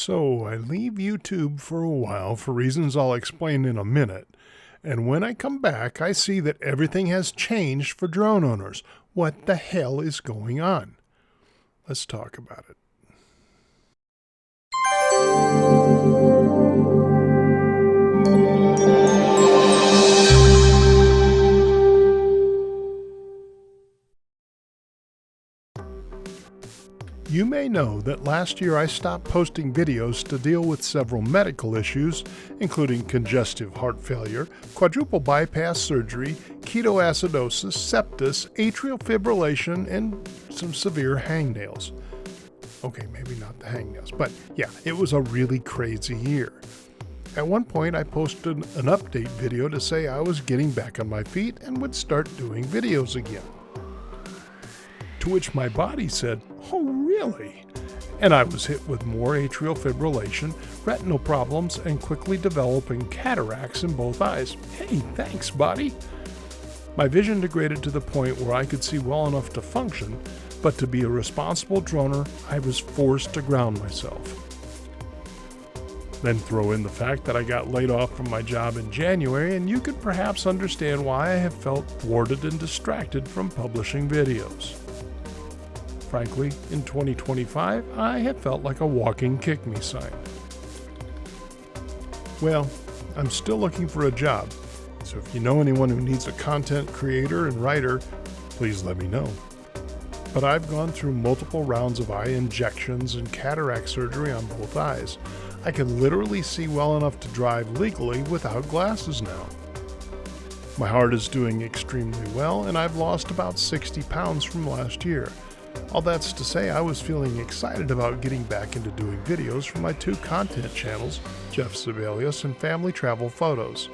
So I leave YouTube for a while for reasons I'll explain in a minute. And when I come back, I see that everything has changed for drone owners. What the hell is going on? Let's talk about it. You may know that last year I stopped posting videos to deal with several medical issues, including congestive heart failure, quadruple bypass surgery, ketoacidosis, sepsis, atrial fibrillation, and some severe hangnails. Okay, maybe not the hangnails, but yeah, it was a really crazy year. At one point, I posted an update video to say I was getting back on my feet and would start doing videos again. To which my body said, "Oh, really?" And I was hit with more atrial fibrillation, retinal problems, and quickly developing cataracts in both eyes. Hey, thanks, body. My vision degraded to the point where I could see well enough to function, but to be a responsible droner, I was forced to ground myself. Then throw in the fact that I got laid off from my job in January, and you could perhaps understand why I have felt thwarted and distracted from publishing videos. Frankly, in 2025, I have felt like a walking kick-me sign. Well, I'm still looking for a job, so if you know anyone who needs a content creator and writer, please let me know. But I've gone through multiple rounds of eye injections and cataract surgery on both eyes. I can literally see well enough to drive legally without glasses now. My heart is doing extremely well, and I've lost about 60 pounds from last year. All that's to say, I was feeling excited about getting back into doing videos for my two content channels, Jeff Sebelius and Family Travel Photos.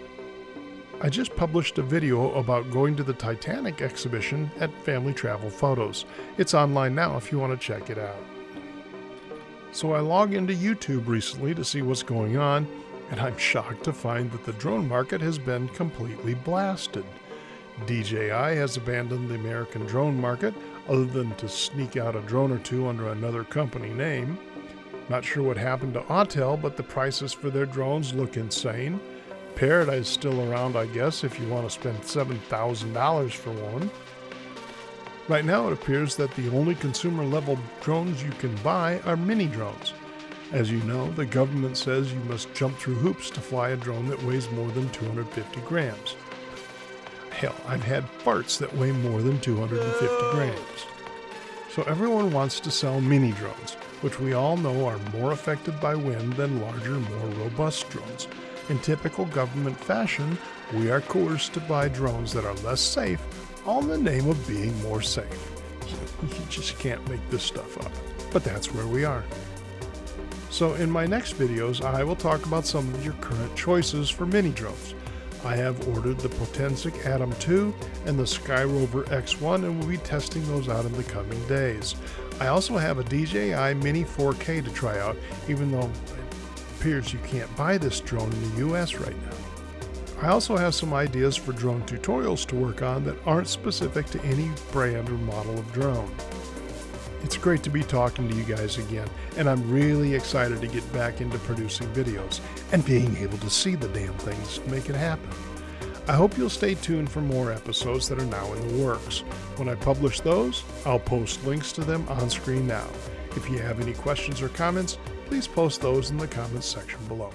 I just published a video about going to the Titanic Exhibition at Family Travel Photos. It's online now if you want to check it out. So I logged into YouTube recently to see what's going on, and I'm shocked to find that the drone market has been completely blasted. DJI has abandoned the American drone market, other than to sneak out a drone or two under another company name. Not sure what happened to awhile, but the prices for their drones look insane. Paradise is still around, I guess, if you want to spend $7,000 for one. Right now it appears that the only consumer-level drones you can buy are mini drones. As you know, the government says you must jump through hoops to fly a drone that weighs more than 250 grams. Hell, I've had farts that weigh more than 250 grams. So everyone wants to sell mini drones, which we all know are more affected by wind than larger, more robust drones. In typical government fashion, we are coerced to buy drones that are less safe, all in the name of being more safe. You just can't make this stuff up. But that's where we are. So in my next videos, I will talk about some of your current choices for mini drones. I have ordered the Potensic Atom 2 and the Skyrover X1 and will be testing those out in the coming days. I also have a DJI Mini 4K to try out, even though it appears you can't buy this drone in the US right now. I also have some ideas for drone tutorials to work on that aren't specific to any brand or model of drone. It's great to be talking to you guys again, and I'm really excited to get back into producing videos and being able to see the damn things to make it happen. I hope you'll stay tuned for more episodes that are now in the works. When I publish those, I'll post links to them on screen now. If you have any questions or comments, please post those in the comments section below.